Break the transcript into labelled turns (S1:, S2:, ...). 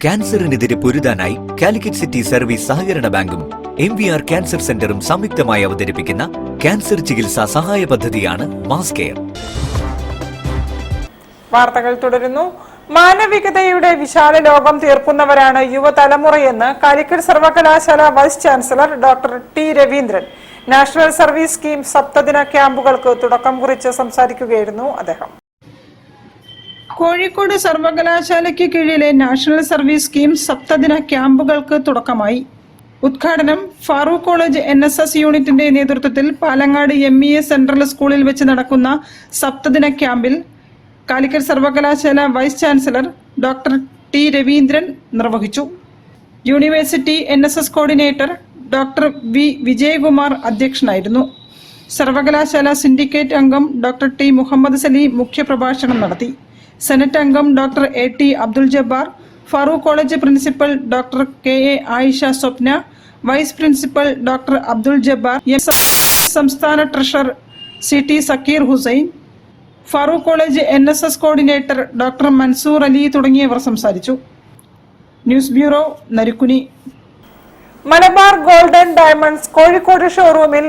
S1: ക്യാൻസറിനെതിരെ പൊരുതാനായി Calicut city service സഹകരണ ബാങ്കും MVR cancer സെന്ററും സംയുക്തമായി അവതരിപ്പിക്കുന്ന ക്യാൻസർ ചികിത്സാ സഹായ പദ്ധതിയാണ് മാസ് കെയർ.
S2: വാർത്തകൾ തുടരുന്നു. മാനവികതയുടെ വിശാല ലോകം തീർക്കുന്നവരാണ് യുവതലമുറയെന്ന് കാലിക്കറ്റ് സർവകലാശാല vice chancellor doctor T Raveendran national service scheme സപ്തദിന ക്യാമ്പുകൾക്ക് തുടക്കം കുറിച്ച് സംസാരിക്കുകയായിരുന്നു അദ്ദേഹം. കോഴിക്കോട് സർവകലാശാലയ്ക്ക് കീഴിലെ നാഷണൽ സർവീസ് സ്കീം സപ്തദിന ക്യാമ്പുകൾക്ക് തുടക്കമായി. ഉദ്ഘാടനം ഫാറൂഖ് കോളേജ് NSS യൂണിറ്റിന്റെ നേതൃത്വത്തിൽ പാലങ്ങാട് MEA സെൻട്രൽ സ്കൂളിൽ വെച്ച് നടക്കുന്ന സപ്തദിന ക്യാമ്പിൽ കാലിക്കറ്റ് സർവകലാശാല vice chancellor doctor T Raveendran നിർവഹിച്ചു. University NSS coordinator doctor V Vijayakumar അധ്യക്ഷനായിരുന്നു. സർവകലാശാല സിൻഡിക്കേറ്റ് അംഗം ഡോക്ടർ ടി മുഹമ്മദ് സലീം മുഖ്യപ്രഭാഷണം നടത്തി. സെനറ്റ് അംഗം doctor AT Abdul Jabbar, Farook college principal doctor KA Ayisha Swapna, vice principal doctor Abdul Jabbar, സംസ്ഥാന treasurer CT Zakir Hussain, Farook college NSS coordinator doctor Mansoor Ali തുടങ്ങിയവർ സംസാരിച്ചു. News bureau, Narikkuni. Malabar golden diamonds Kozhikode ഷോറൂമിൽ